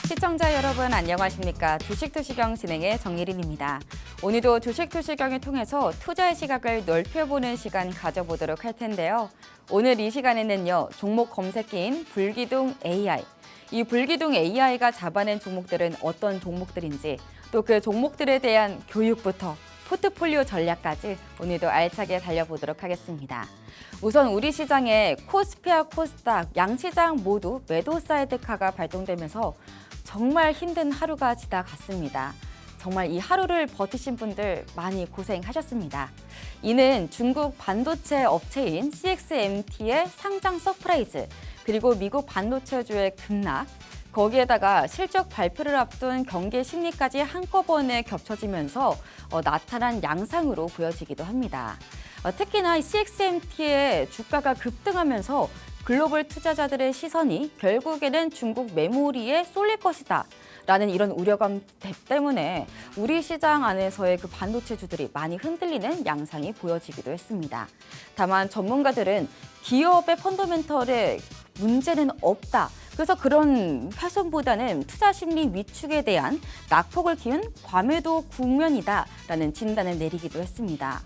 시청자 여러분 안녕하십니까. 주식투시경 진행의 정예린입니다. 오늘도 주식투시경을 통해서 투자의 시각을 넓혀보는 시간 가져보도록 할 텐데요. 오늘 이 시간에는요. 종목 검색기인 불기둥 AI. 이 불기둥 AI가 잡아낸 종목들은 어떤 종목들인지 또 그 종목들에 대한 교육부터 포트폴리오 전략까지 오늘도 알차게 달려보도록 하겠습니다. 우선 우리 시장에 코스피와 코스닥, 양시장 모두 매도 사이드카가 발동되면서 정말 힘든 하루가 지나갔습니다. 정말 이 하루를 버티신 분들 많이 고생하셨습니다. 이는 중국 반도체 업체인 CXMT의 상장 서프라이즈, 그리고 미국 반도체주의 급락, 거기에다가 실적 발표를 앞둔 경계 심리까지 한꺼번에 겹쳐지면서 나타난 양상으로 보여지기도 합니다. 특히나 CXMT의 주가가 급등하면서 글로벌 투자자들의 시선이 결국에는 중국 메모리에 쏠릴 것이다 라는 이런 우려감 때문에 우리 시장 안에서의 그 반도체주들이 많이 흔들리는 양상이 보여지기도 했습니다. 다만 전문가들은 기업의 펀더멘털에 문제는 없다. 그래서 그런 훼손보다는 투자 심리 위축에 대한 낙폭을 키운 과매도 국면이다라는 진단을 내리기도 했습니다.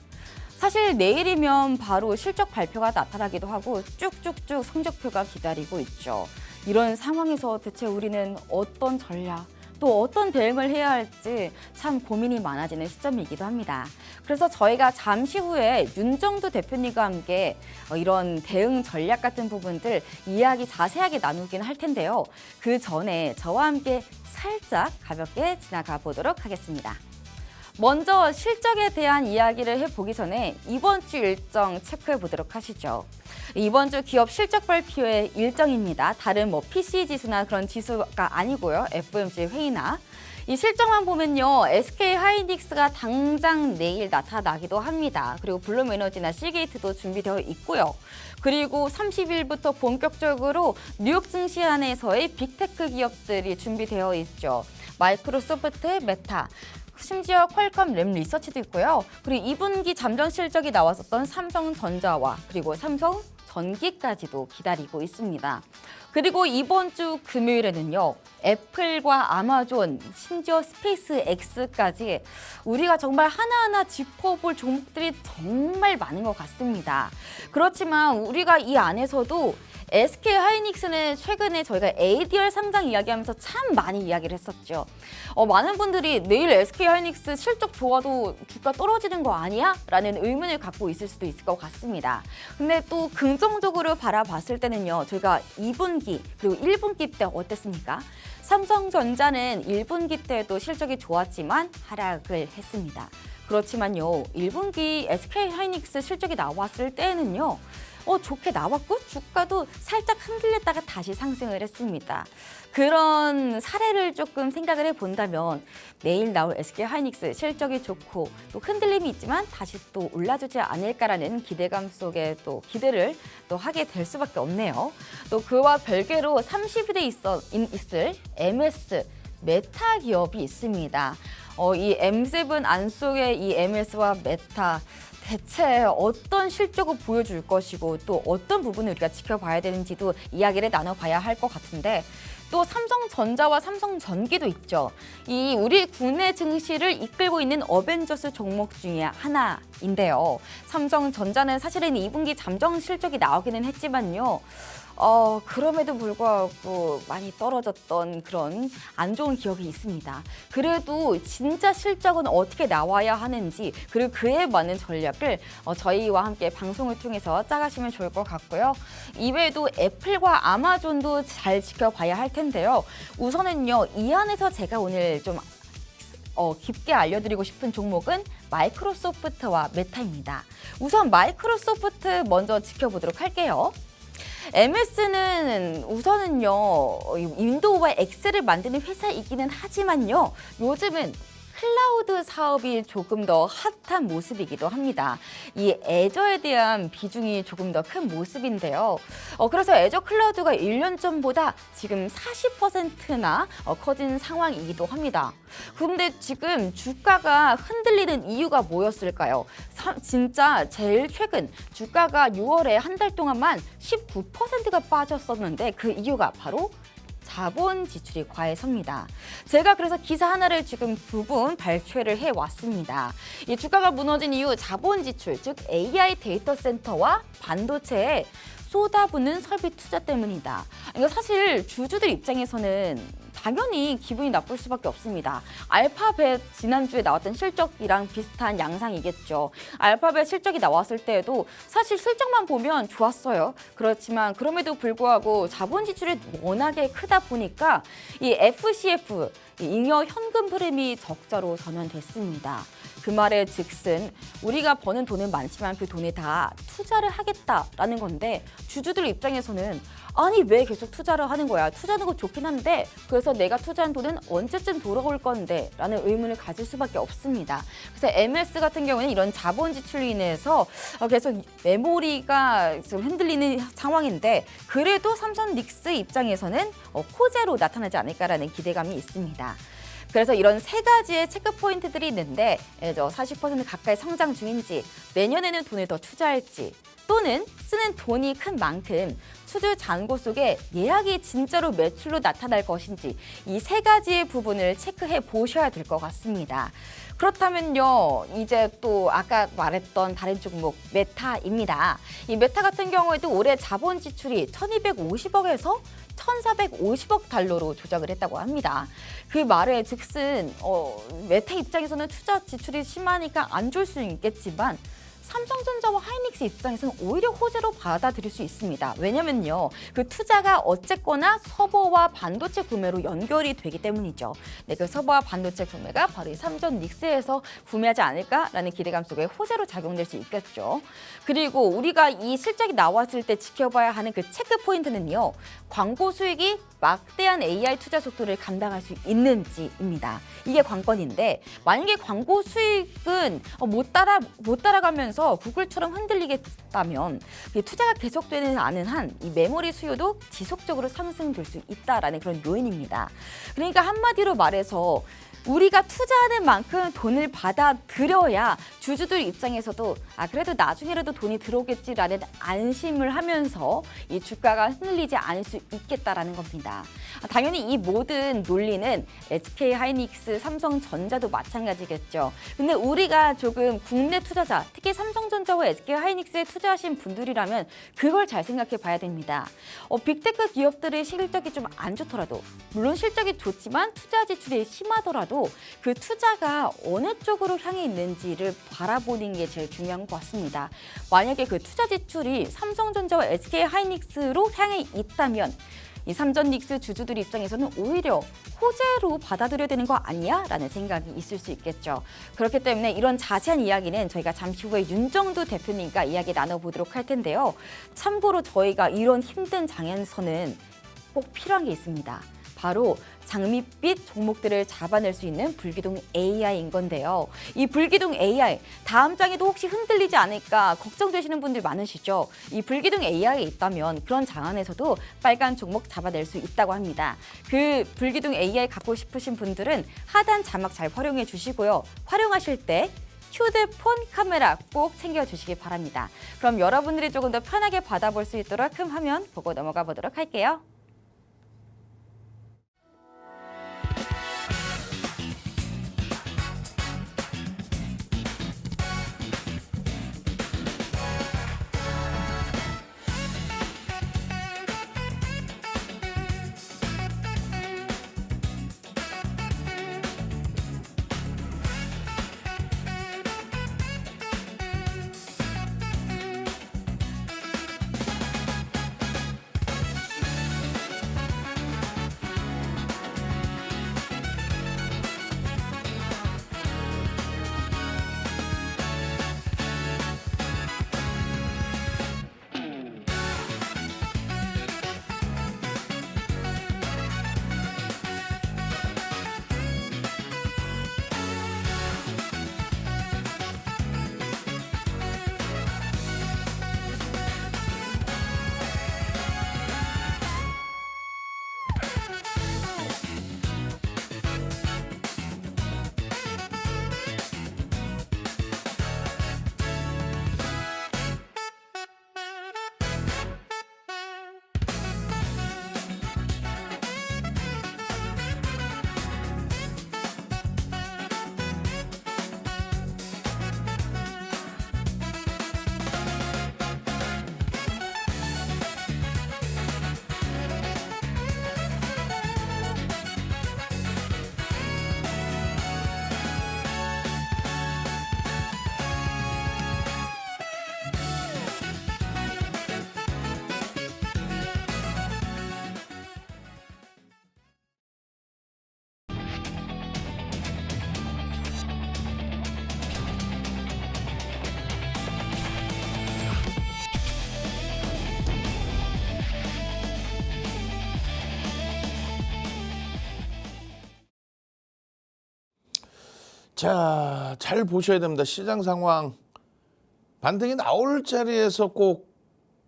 사실 내일이면 바로 실적 발표가 나타나기도 하고 쭉쭉쭉 성적표가 기다리고 있죠. 이런 상황에서 대체 우리는 어떤 전략, 또 어떤 대응을 해야 할지 참 고민이 많아지는 시점이기도 합니다. 그래서 저희가 잠시 후에 윤정두 대표님과 함께 이런 대응 전략 같은 부분들 이야기 자세하게 나누긴 할 텐데요. 그 전에 저와 함께 살짝 가볍게 지나가 보도록 하겠습니다. 먼저 실적에 대한 이야기를 해보기 전에 이번 주 일정 체크해 보도록 하시죠. 이번 주 기업 실적 발표의 일정입니다. 다른 PC 지수나 그런 지수가 아니고요. FOMC 회의나. 이 실적만 보면요. SK 하이닉스가 당장 내일 나타나기도 합니다. 그리고 블룸에너지나 시게이트도 준비되어 있고요. 그리고 30일부터 본격적으로 뉴욕 증시 안에서의 빅테크 기업들이 준비되어 있죠. 마이크로소프트, 메타, 심지어 퀄컴 램 리서치도 있고요. 그리고 2분기 잠정 실적이 나왔었던 삼성전자와 그리고 삼성전기까지도 기다리고 있습니다. 그리고 이번 주 금요일에는요. 애플과 아마존, 심지어 스페이스 X까지 우리가 정말 하나하나 짚어볼 종목들이 정말 많은 것 같습니다. 그렇지만 우리가 이 안에서도 SK 하이닉스는 최근에 저희가 ADR 상장 이야기하면서 참 많이 이야기를 했었죠. 많은 분들이 내일 SK 하이닉스 실적 좋아도 주가 떨어지는 거 아니야? 라는 의문을 갖고 있을 수도 있을 것 같습니다. 근데 또 긍정적으로 바라봤을 때는요. 저희가 2분기 그리고 1분기 때 어땠습니까? 삼성전자는 1분기 때도 실적이 좋았지만 하락을 했습니다. 그렇지만요. 1분기 SK 하이닉스 실적이 나왔을 때는요. 좋게 나왔고 주가도 살짝 흔들렸다가 다시 상승을 했습니다. 그런 사례를 조금 생각을 해본다면 내일 나올 SK 하이닉스 실적이 좋고 또 흔들림이 있지만 다시 또 올라주지 않을까라는 기대감 속에 또 기대를 또 하게 될 수밖에 없네요. 또 그와 별개로 30일에 있을 MS 메타 기업이 있습니다. 이 M7 안 속에 이 MS와 메타 대체 어떤 실적을 보여줄 것이고 또 어떤 부분을 우리가 지켜봐야 되는지도 이야기를 나눠봐야 할 것 같은데 또 삼성전자와 삼성전기도 있죠. 이 우리 국내 증시를 이끌고 있는 어벤져스 종목 중에 하나인데요. 삼성전자는 사실은 2분기 잠정 실적이 나오기는 했지만요. 그럼에도 불구하고 많이 떨어졌던 그런 안 좋은 기억이 있습니다. 그래도 진짜 실적은 어떻게 나와야 하는지 그리고 그에 맞는 전략을 저희와 함께 방송을 통해서 짜가시면 좋을 것 같고요. 이외에도 애플과 아마존도 잘 지켜봐야 할 텐데요. 우선은요. 이 안에서 제가 오늘 좀 깊게 알려드리고 싶은 종목은 마이크로소프트와 메타입니다. 우선 마이크로소프트 먼저 지켜보도록 할게요. MS는 우선은요 윈도우와 엑셀을 만드는 회사이기는 하지만요 요즘은 클라우드 사업이 조금 더 핫한 모습이기도 합니다. 이 애저에 대한 비중이 조금 더 큰 모습인데요. 그래서 애저 클라우드가 1년 전보다 지금 40%나 커진 상황이기도 합니다. 그런데 지금 주가가 흔들리는 이유가 뭐였을까요? 진짜 제일 최근 주가가 6월에 한 달 동안만 19%가 빠졌었는데 그 이유가 바로 자본 지출이 과해섭니다. 제가 그래서 기사 하나를 지금 부분 발췌를 해왔습니다. 이 주가가 무너진 이유 자본 지출, 즉 AI 데이터 센터와 반도체에 쏟아붓는 설비 투자 때문이다. 그러니까 사실 주주들 입장에서는 당연히 기분이 나쁠 수밖에 없습니다. 알파벳 지난주에 나왔던 실적이랑 비슷한 양상이겠죠. 알파벳 실적이 나왔을 때에도 사실 실적만 보면 좋았어요. 그렇지만 그럼에도 불구하고 자본 지출이 워낙에 크다 보니까 이 FCF, 잉여 현금 흐름이 적자로 전환됐습니다. 그 말의 즉슨 우리가 버는 돈은 많지만 그 돈에 다 투자를 하겠다라는 건데 주주들 입장에서는 아니 왜 계속 투자를 하는 거야? 투자하는 거 좋긴 한데 그래서 내가 투자한 돈은 언제쯤 돌아올 건데? 라는 의문을 가질 수밖에 없습니다. 그래서 MS 같은 경우는 이런 자본 지출로 인해서 계속 메모리가 좀 흔들리는 상황인데 그래도 삼성 닉스 입장에서는 호재로 나타나지 않을까라는 기대감이 있습니다. 그래서 이런 세 가지의 체크 포인트들이 있는데 40% 가까이 성장 중인지 내년에는 돈을 더 투자할지 또는 쓰는 돈이 큰 만큼 수주 잔고 속에 예약이 진짜로 매출로 나타날 것인지 이 세 가지의 부분을 체크해 보셔야 될 것 같습니다. 그렇다면요, 이제 또 아까 말했던 다른 종목 메타입니다. 이 메타 같은 경우에도 올해 자본 지출이 1,250억에서 1,450억 달러로 조작을 했다고 합니다. 그 말에 즉슨 메타 입장에서는 투자 지출이 심하니까 안 좋을 수는 있겠지만 삼성전자와 하이닉스 입장에서는 오히려 호재로 받아들일 수 있습니다. 왜냐면요, 그 투자가 어쨌거나 서버와 반도체 구매로 연결이 되기 때문이죠. 네, 그 서버와 반도체 구매가 바로 이 삼성 닉스에서 구매하지 않을까라는 기대감 속에 호재로 작용될 수 있겠죠. 그리고 우리가 이 실적이 나왔을 때 지켜봐야 하는 그 체크 포인트는요, 광고 수익이 막대한 AI 투자 속도를 감당할 수 있는지입니다. 이게 관건인데 만약에 광고 수익은 못 따라가면서 구글처럼 흔들리겠다면 투자가 계속되지 않은 한 이 메모리 수요도 지속적으로 상승될 수 있다라는 그런 요인입니다. 그러니까 한마디로 말해서 우리가 투자하는 만큼 돈을 받아들여야 주주들 입장에서도 그래도 나중에라도 돈이 들어오겠지라는 안심을 하면서 이 주가가 흔들리지 않을 수 있겠다라는 겁니다. 당연히 이 모든 논리는 SK 하이닉스, 삼성전자도 마찬가지겠죠. 근데 우리가 조금 국내 투자자, 특히 삼성전자와 SK 하이닉스에 투자하신 분들이라면 그걸 잘 생각해 봐야 됩니다. 빅테크 기업들의 실적이 좀 안 좋더라도 물론 실적이 좋지만 투자 지출이 심하더라도 그 투자가 어느 쪽으로 향해 있는지를 바라보는 게 제일 중요한 것 같습니다. 만약에 그 투자 지출이 삼성전자와 SK 하이닉스로 향해 있다면 이 삼성닉스 주주들 입장에서는 오히려 호재로 받아들여야 되는 거 아니야? 라는 생각이 있을 수 있겠죠. 그렇기 때문에 이런 자세한 이야기는 저희가 잠시 후에 윤정두 대표님과 이야기 나눠보도록 할 텐데요. 참고로 저희가 이런 힘든 장에서는 꼭 필요한 게 있습니다. 바로 장밋빛 종목들을 잡아낼 수 있는 불기둥 AI인 건데요. 이 불기둥 AI, 다음 장에도 혹시 흔들리지 않을까 걱정되시는 분들 많으시죠? 이 불기둥 AI에 있다면 그런 장안에서도 빨간 종목 잡아낼 수 있다고 합니다. 그 불기둥 AI 갖고 싶으신 분들은 하단 자막 잘 활용해 주시고요. 활용하실 때 휴대폰 카메라 꼭 챙겨주시기 바랍니다. 그럼 여러분들이 조금 더 편하게 받아볼 수 있도록 큰 화면 보고 넘어가 보도록 할게요. 자, 잘 보셔야 됩니다. 시장 상황 반등이 나올 자리에서 꼭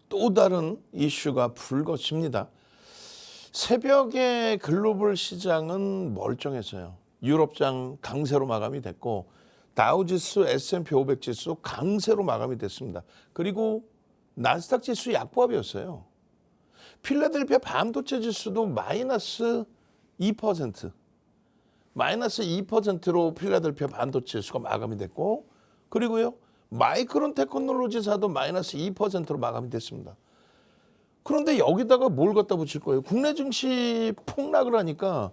또 다른 이슈가 불거집니다. 새벽에 글로벌 시장은 멀쩡했어요. 유럽장 강세로 마감이 됐고 다우지수, S&P 500 지수 강세로 마감이 됐습니다. 그리고 나스닥 지수 약보합이었어요. 필라델피아 반도체 지수도 마이너스 2%. 마이너스 2%로 필라델피아 반도체 지수가 마감이 됐고 그리고요. 마이크론 테크놀로지사도 마이너스 2%로 마감이 됐습니다. 그런데 여기다가 뭘 갖다 붙일 거예요? 국내 증시 폭락을 하니까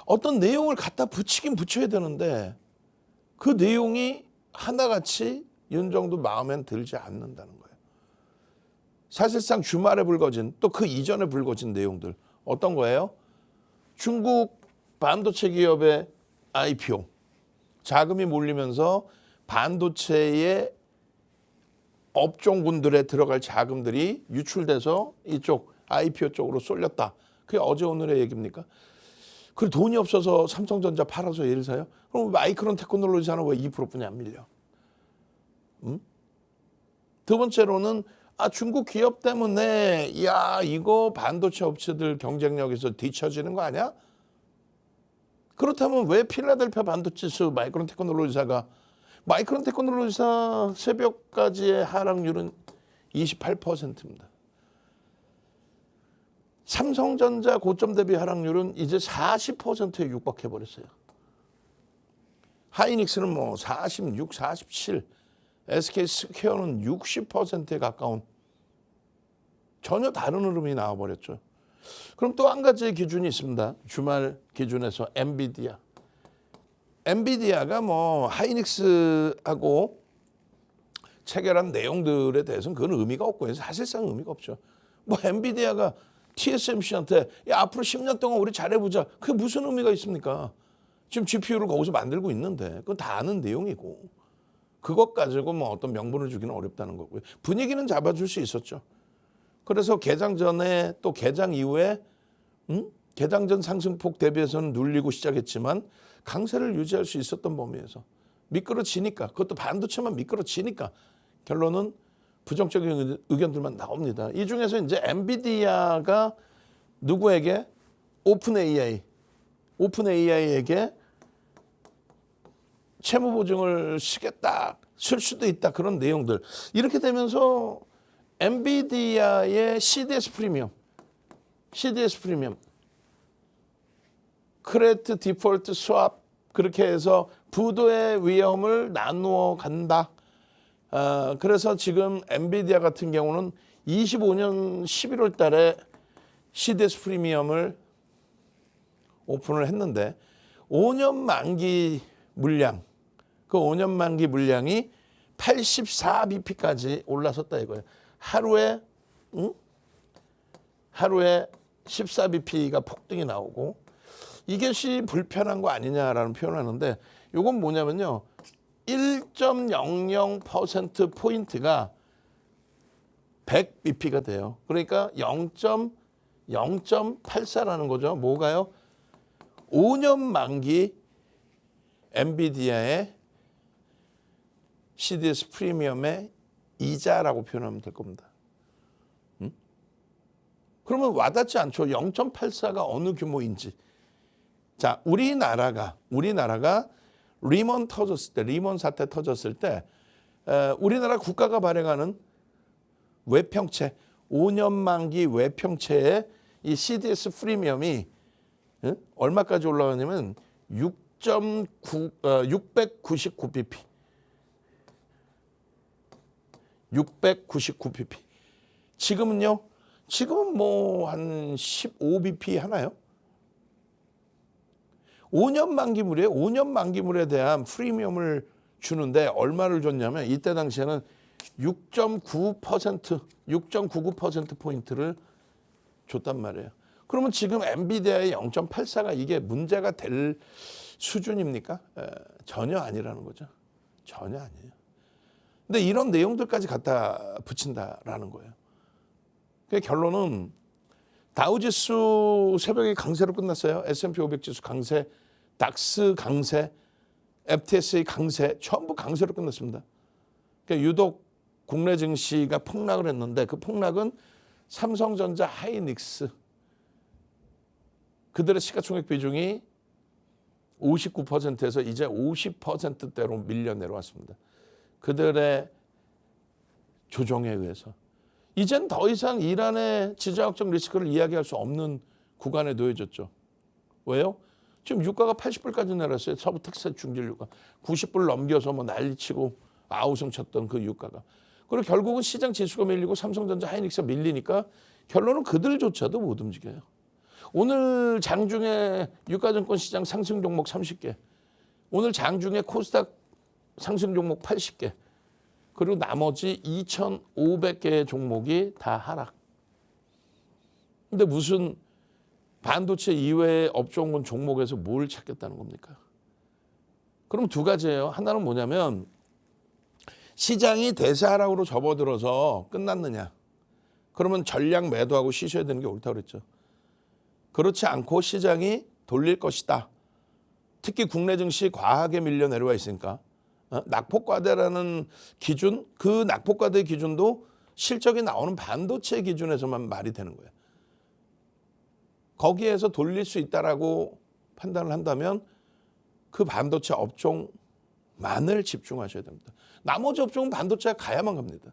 어떤 내용을 갖다 붙이긴 붙여야 되는데 그 내용이 하나같이 윤정도 마음엔 들지 않는다는 거예요. 사실상 주말에 불거진 또 그 이전에 불거진 내용들 어떤 거예요? 중국 반도체 기업의 IPO 자금이 몰리면서 반도체의 업종군들에 들어갈 자금들이 유출돼서 이쪽 IPO 쪽으로 쏠렸다. 그게 어제 오늘의 얘기입니까? 그리고 돈이 없어서 삼성전자 팔아서 얘를 사요? 그럼 마이크론 테크놀로지사는 왜 2%뿐이 안 밀려? 두 번째로는 중국 기업 때문에 이거 반도체 업체들 경쟁력에서 뒤처지는 거 아니야? 그렇다면 왜 필라델피아 반도체수 마이크론 테크놀로지사 새벽까지의 하락률은 28%입니다. 삼성전자 고점 대비 하락률은 이제 40%에 육박해버렸어요. 하이닉스는 뭐 46, 47, SK스퀘어는 60%에 가까운 전혀 다른 흐름이 나와버렸죠. 그럼 또 한 가지의 기준이 있습니다. 주말 기준에서 엔비디아가 뭐 하이닉스하고 체결한 내용들에 대해서는 그건 의미가 없고요. 사실상 의미가 없죠. 뭐 엔비디아가 TSMC한테 앞으로 10년 동안 우리 잘해보자. 그게 무슨 의미가 있습니까? 지금 GPU를 거기서 만들고 있는데 그건 다 아는 내용이고 그것 가지고 뭐 어떤 명분을 주기는 어렵다는 거고요. 분위기는 잡아줄 수 있었죠. 그래서 개장 전에 또 개장 이후에 개장 전 상승폭 대비해서는 눌리고 시작했지만 강세를 유지할 수 있었던 범위에서 미끄러지니까 그것도 반도체만 미끄러지니까 결론은 부정적인 의견들만 나옵니다. 이 중에서 이제 엔비디아가 누구에게 오픈AI에게 채무 보증을 쓰겠다, 쓸 수도 있다 그런 내용들 이렇게 되면서 엔비디아의 CDS 프리미엄, 크레디트 디폴트 스왑 그렇게 해서 부도의 위험을 나누어 간다. 그래서 지금 엔비디아 같은 경우는 25년 11월 달에 CDS 프리미엄을 오픈을 했는데 5년 만기 물량, 그 5년 만기 물량이 84bp까지 올라섰다 이거예요. 하루에 14bp가 폭등이 나오고 이것이 불편한 거 아니냐라는 표현을 하는데 이건 뭐냐면요. 1.00%포인트가 100bp가 돼요. 그러니까 0.84라는 거죠. 뭐가요? 5년 만기 엔비디아의 CDS 프리미엄의 이자라고 표현하면 될 겁니다. 그러면 와닿지 않죠. 0.84가 어느 규모인지. 자, 우리나라가 리먼 사태 터졌을 때 우리나라 국가가 발행하는 외평채, 5년 만기 외평채의 이 CDS 프리미엄이 얼마까지 올라가냐면 699bp. 699bp. 지금은요? 지금은 뭐 한 15bp 하나요? 5년 만기물에 5년 만기물에 대한 프리미엄을 주는데 얼마를 줬냐면 이때 당시에는 6.99% 포인트를 줬단 말이에요. 그러면 지금 엔비디아의 0.84가 이게 문제가 될 수준입니까? 전혀 아니라는 거죠. 전혀 아니에요. 근데 이런 내용들까지 갖다 붙인다라는 거예요. 그 결론은 다우지수 새벽에 강세로 끝났어요. S&P 500 지수 강세, 닥스 강세, FTSE 강세 전부 강세로 끝났습니다. 그러니까 유독 국내 증시가 폭락을 했는데 그 폭락은 삼성전자, 하이닉스 그들의 시가총액 비중이 59%에서 이제 50%대로 밀려 내려왔습니다. 그들의 조정에 의해서. 이젠 더 이상 이란의 지정학적 리스크를 이야기할 수 없는 구간에 놓여졌죠. 왜요? 지금 유가가 80불까지 내렸어요. 서부 특세 중질 유가. 90불 넘겨서 뭐 난리치고 아우성 쳤던 그 유가가. 그리고 결국은 시장 지수가 밀리고 삼성전자, 하이닉스가 밀리니까 결론은 그들조차도 못 움직여요. 오늘 장중에 유가증권 시장 상승 종목 30개. 오늘 장중에 코스닥 상승 종목 80개. 그리고 나머지 2,500개의 종목이 다 하락. 근데 무슨 반도체 이외의 업종군 종목에서 뭘 찾겠다는 겁니까? 그럼 두 가지예요. 하나는 뭐냐면 시장이 대세하락으로 접어들어서 끝났느냐. 그러면 전량 매도하고 쉬셔야 되는 게 옳다고 그랬죠. 그렇지 않고 시장이 돌릴 것이다. 특히 국내 증시 과하게 밀려 내려와 있으니까. 낙폭과대라는 기준, 그 낙폭과대 기준도 실적이 나오는 반도체 기준에서만 말이 되는 거예요. 거기에서 돌릴 수 있다라고 판단을 한다면 그 반도체 업종만을 집중하셔야 됩니다. 나머지 업종은 반도체가 가야만 갑니다.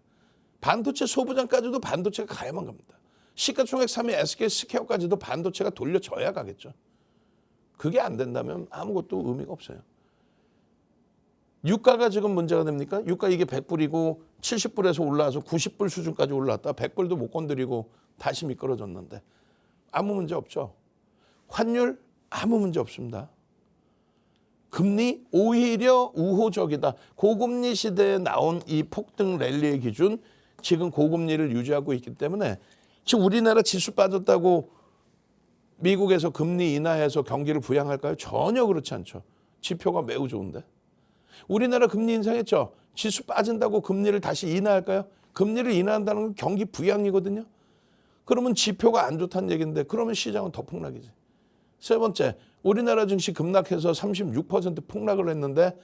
반도체 소부장까지도 반도체가 가야만 갑니다. 시가총액 3위 SK 스퀘어까지도 반도체가 돌려줘야 가겠죠. 그게 안 된다면 아무것도 의미가 없어요. 유가가 지금 문제가 됩니까? 유가 이게 100불이고 70불에서 올라와서 90불 수준까지 올라왔다. 100불도 못 건드리고 다시 미끄러졌는데 아무 문제 없죠. 환율 아무 문제 없습니다. 금리 오히려 우호적이다. 고금리 시대에 나온 이 폭등 랠리의 기준 지금 고금리를 유지하고 있기 때문에 지금 우리나라 지수 빠졌다고 미국에서 금리 인하해서 경기를 부양할까요? 전혀 그렇지 않죠. 지표가 매우 좋은데. 우리나라 금리 인상했죠. 지수 빠진다고 금리를 다시 인하할까요? 금리를 인하한다는 건 경기 부양이거든요. 그러면 지표가 안 좋다는 얘기인데 그러면 시장은 더 폭락이지. 세 번째, 우리나라 증시 급락해서 36% 폭락을 했는데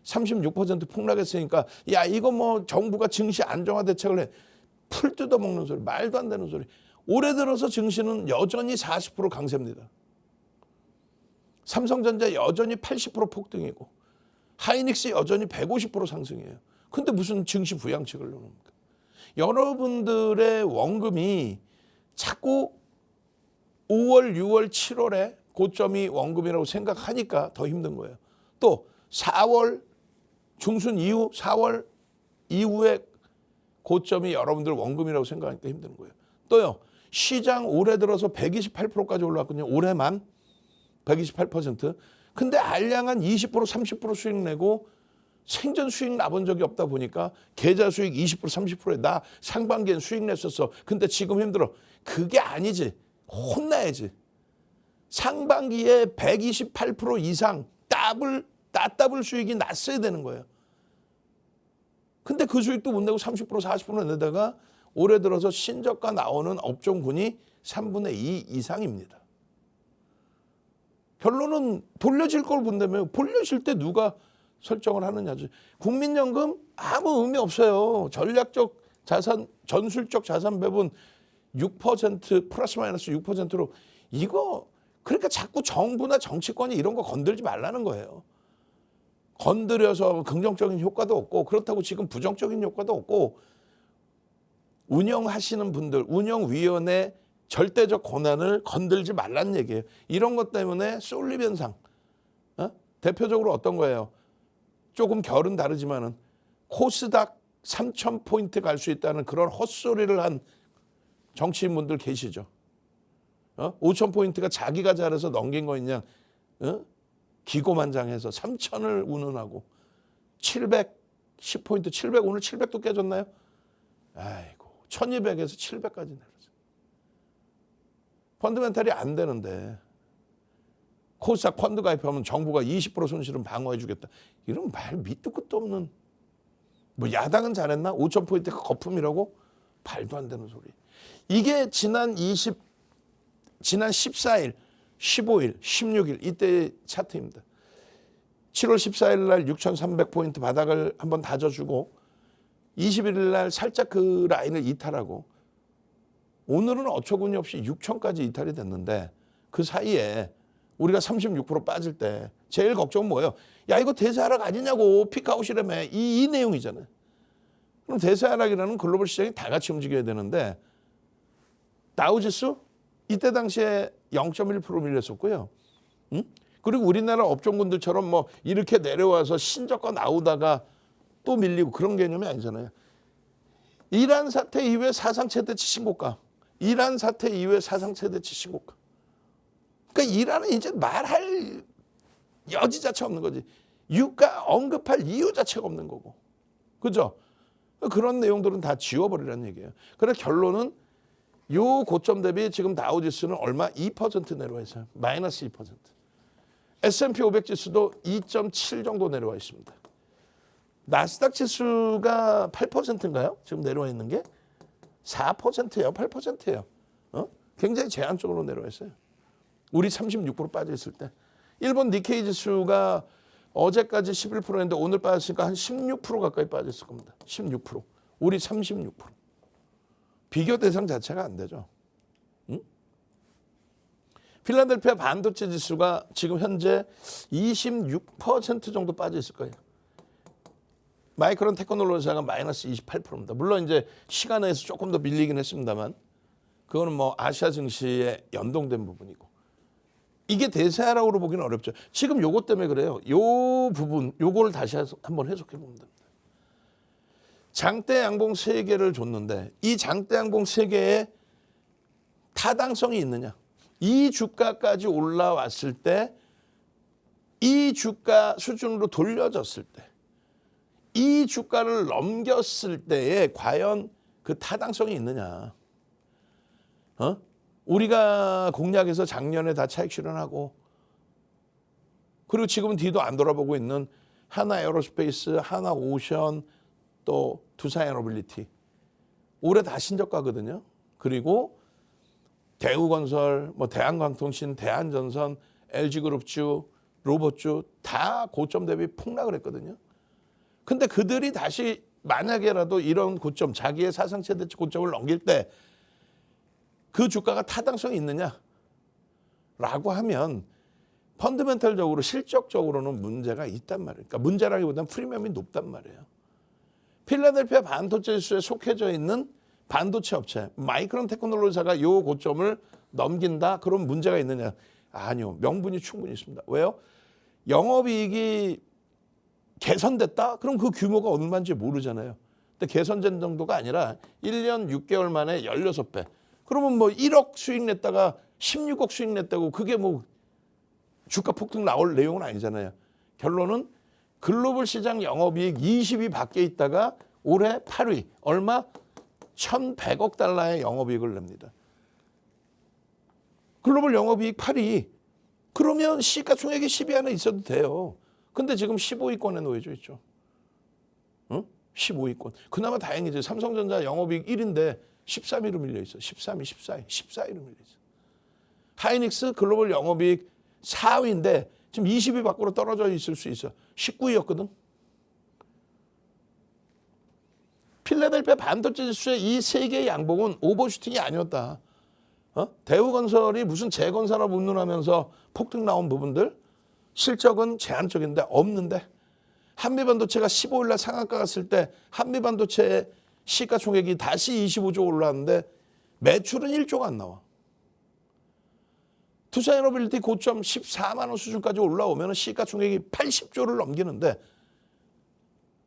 36% 폭락했으니까 야 이거 뭐 정부가 증시 안정화 대책을 해. 풀 뜯어먹는 소리, 말도 안 되는 소리. 올해 들어서 증시는 여전히 40% 강세입니다. 삼성전자 여전히 80% 폭등이고 하이닉스 여전히 150% 상승이에요. 근데 무슨 증시 부양책을 넣습니까? 여러분들의 원금이 자꾸 5월, 6월, 7월에 고점이 원금이라고 생각하니까 더 힘든 거예요. 또 4월 중순 이후 4월 이후에 고점이 여러분들 원금이라고 생각하니까 힘든 거예요. 또요. 시장 올해 들어서 128%까지 올라왔거든요. 올해만 128%. 근데 알량한 20% 30% 수익 내고 생전 수익 나본 적이 없다 보니까 계좌 수익 20% 30%에 나 상반기엔 수익 냈었어. 근데 지금 힘들어. 그게 아니지. 혼나야지. 상반기에 128% 이상 따블 수익이 났어야 되는 거예요. 근데 그 수익도 못 내고 30% 40% 내다가 올해 들어서 신저가 나오는 업종군이 3분의 2 이상입니다. 결론은 돌려질 걸 본다면 돌려질 때 누가 설정을 하느냐죠. 국민연금 아무 의미 없어요. 전략적 자산, 전술적 자산 배분 6% 플러스 마이너스 6%로 이거 그러니까 자꾸 정부나 정치권이 이런 거 건들지 말라는 거예요. 건드려서 긍정적인 효과도 없고 그렇다고 지금 부정적인 효과도 없고 운영하시는 분들, 운영위원회 절대적 권한을 건들지 말라는 얘기예요. 이런 것 때문에 솔립 현상. 대표적으로 어떤 거예요? 조금 결은 다르지만은 코스닥 3,000포인트 갈 수 있다는 그런 헛소리를 한 정치인분들 계시죠. 5,000포인트가 자기가 잘해서 넘긴 거 있냐. 기고만장해서 3,000을 운운하고 710포인트, 700 오늘 700도 깨졌나요? 아이고 1,200에서 700까지 내렸어요. 펀드멘탈이 안 되는데 코스닥 펀드 가입하면 정부가 20% 손실은 방어해 주겠다. 이런 말 밑도 끝도 없는 뭐 야당은 잘했나? 5,000포인트가 거품이라고? 말도 안 되는 소리. 이게 지난 14일, 15일, 16일 이때의 차트입니다. 7월 14일 날 6,300포인트 바닥을 한번 다져주고 21일 날 살짝 그 라인을 이탈하고 오늘은 어처구니 없이 6,000까지 이탈이 됐는데 그 사이에 우리가 36% 빠질 때 제일 걱정은 뭐예요? 야, 이거 대세하락 아니냐고, 피크아웃이라며. 이 내용이잖아요. 그럼 대세하락이라는 글로벌 시장이 다 같이 움직여야 되는데 다우지수 이때 당시에 0.1% 밀렸었고요. 그리고 우리나라 업종군들처럼 뭐 이렇게 내려와서 신저가 나오다가 또 밀리고 그런 개념이 아니잖아요. 이란 사태 이후에 사상 최대치 신고가. 이란 사태 이후에 사상 최대치 신고가. 그러니까 이란은 이제 말할 여지 자체가 없는 거지. 유가 언급할 이유 자체가 없는 거고. 그죠? 그런 내용들은 다 지워버리라는 얘기예요. 그래서 결론은 요 고점 대비 지금 다우지수는 얼마? 2% 내려와 있어요. 마이너스 2%. S&P 500 지수도 2.7 정도 내려와 있습니다. 나스닥 지수가 8%인가요? 지금 내려와 있는 게 4%예요. 8%예요. 굉장히 제한적으로 내려와 있어요. 우리 36% 빠져 있을 때. 일본 니케이 지수가 어제까지 11%였는데 오늘 빠졌으니까 한 16% 가까이 빠졌을 겁니다. 16%. 우리 36%. 비교 대상 자체가 안 되죠. 필라델피아 반도체 지수가 지금 현재 26% 정도 빠져 있을 거예요. 마이크론 테크놀로지사가 마이너스 28%입니다. 물론 이제 시간에서 조금 더 밀리긴 했습니다만 그거는 뭐 아시아 증시에 연동된 부분이고 이게 대세하락으로 보기는 어렵죠. 지금 요것 때문에 그래요. 요 부분 요거를 다시 한번 해석해 보면 됩니다. 장대 양봉 3개를 줬는데 이 장대 양봉 3개에 타당성이 있느냐. 이 주가까지 올라왔을 때 이 주가 수준으로 돌려졌을 때 이 주가를 넘겼을 때에 과연 그 타당성이 있느냐. 우리가 공략해서 작년에 다 차익 실현하고 그리고 지금은 뒤도 안 돌아보고 있는 하나 에어로스페이스, 하나 오션, 또 두산 에너빌리티. 올해 다 신저가거든요. 그리고 대우건설, 뭐 대한광통신, 대한전선, LG그룹주, 로봇주 다 고점 대비 폭락을 했거든요. 근데 그들이 다시 만약에라도 이런 고점, 자기의 사상 최대치 고점을 넘길 때 그 주가가 타당성이 있느냐라고 하면 펀더멘털적으로 실적적으로는 문제가 있단 말이에요. 그러니까 문제라기보다는 프리미엄이 높단 말이에요. 필라델피아 반도체 지수에 속해져 있는 반도체 업체 마이크론 테크놀로지사가 이 고점을 넘긴다? 그럼 문제가 있느냐? 아니요. 명분이 충분히 있습니다. 왜요? 영업이익이 개선됐다? 그럼 그 규모가 얼마인지 모르잖아요. 근데 개선된 정도가 아니라 1년 6개월 만에 16배. 그러면 뭐 1억 수익 냈다가 16억 수익 냈다고 그게 뭐 주가 폭등 나올 내용은 아니잖아요. 결론은 글로벌 시장 영업이익 20위 밖에 있다가 올해 8위. 얼마? 1,100억 달러의 영업이익을 냅니다. 글로벌 영업이익 8위. 그러면 시가총액이 10위 안에 있어도 돼요. 근데 지금 15위권에 놓여져 있죠. 15위권. 그나마 다행이죠. 삼성전자 영업이익 1위인데 13위로 밀려 있어. 13위, 14위, 14위로 밀려 있어. 하이닉스 글로벌 영업이익 4위인데 지금 20위 밖으로 떨어져 있을 수 있어. 19위였거든. 필라델피아 반도체 지수의 이 세 개의 양봉은 오버슈팅이 아니었다. 대우건설이 무슨 재건산업 운운하면서 폭등 나온 부분들 실적은 제한적인데 없는데 한미반도체가 15일 날 상한가 갔을 때 한미반도체의 시가총액이 다시 25조 올랐는데 매출은 1조가 안 나와. 투자에너빌리티 고점 14만 원 수준까지 올라오면 시가총액이 80조를 넘기는데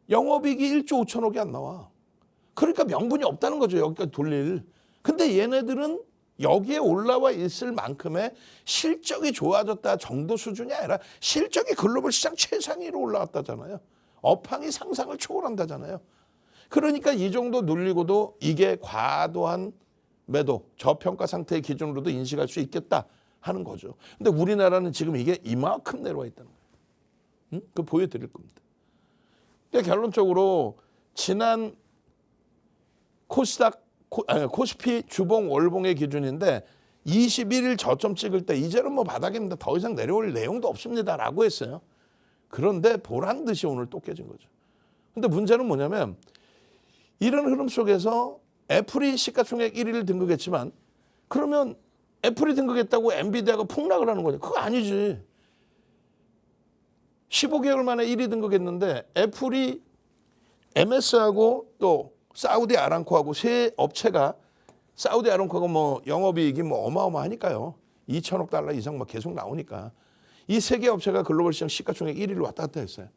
영업이익이 1조 5천억이 안 나와. 그러니까 명분이 없다는 거죠. 여기까지 돌릴. 근데 얘네들은 여기에 올라와 있을 만큼의 실적이 좋아졌다 정도 수준이 아니라 실적이 글로벌 시장 최상위로 올라왔다잖아요. 업황이 상상을 초월한다잖아요. 그러니까 이 정도 눌리고도 이게 과도한 매도, 저평가 상태의 기준으로도 인식할 수 있겠다 하는 거죠. 근데 우리나라는 지금 이게 이만큼 내려와 있다는 거예요. 그거 보여드릴 겁니다. 그러니까 결론적으로 지난 코스피 주봉 월봉의 기준인데 21일 저점 찍을 때 이제는 뭐 바닥입니다. 더 이상 내려올 내용도 없습니다라고 했어요. 그런데 보란 듯이 오늘 또 깨진 거죠. 근데 문제는 뭐냐면 이런 흐름 속에서 애플이 시가총액 1위를 등극했지만 그러면 애플이 등극했다고 엔비디아가 폭락을 하는 거냐? 그거 아니지. 15개월 만에 1위 등극했는데 애플이 MS하고 또 사우디 아람코하고 세 업체가 사우디 아람코가 뭐 영업이익이 뭐 어마어마하니까요. 2천억 달러 이상 막 계속 나오니까 이 세 개 업체가 글로벌 시장 시가총액 1위를 왔다 갔다 했어요.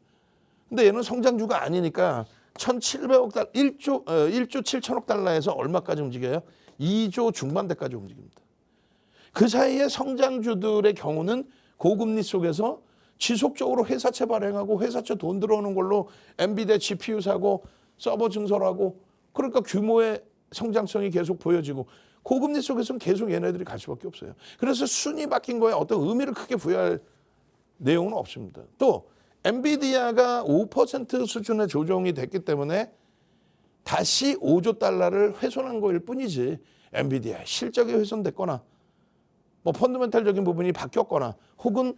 근데 얘는 성장주가 아니니까 1,700억 달러, 1조 7천억 달러에서 얼마까지 움직여요? 2조 중반대까지 움직입니다. 그 사이에 성장주들의 경우는 고금리 속에서 지속적으로 회사채 발행하고 회사채 돈 들어오는 걸로 엔비디아 GPU 사고 서버 증설하고 그러니까 규모의 성장성이 계속 보여지고 고금리 속에서는 계속 얘네들이 갈 수밖에 없어요. 그래서 순위 바뀐 거에 어떤 의미를 크게 부여할 내용은 없습니다. 또 엔비디아가 5% 수준의 조정이 됐기 때문에 다시 5조 달러를 훼손한 거일 뿐이지 엔비디아 실적이 훼손됐거나 뭐 펀더멘탈적인 부분이 바뀌었거나 혹은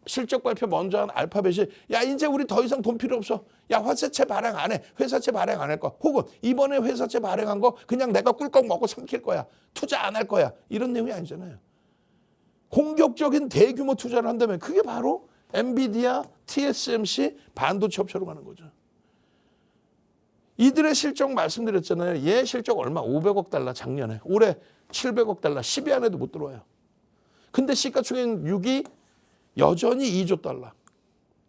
실적 발표 먼저 한 알파벳이 야 이제 우리 더 이상 돈 필요 없어. 야 회사채 발행 안 해. 회사채 발행 안 할 거야. 혹은 이번에 회사채 발행한 거 그냥 내가 꿀꺽 먹고 삼킬 거야. 투자 안 할 거야. 이런 내용이 아니잖아요. 공격적인 대규모 투자를 한다면 그게 바로 엔비디아, TSMC 반도체 업체로 가는 거죠. 이들의 실적 말씀드렸잖아요. 얘 실적 얼마? 500억 달러 작년에. 올해 700억 달러 10위 안에도 못 들어와요. 근데 시가총액 6위 여전히 2조 달러.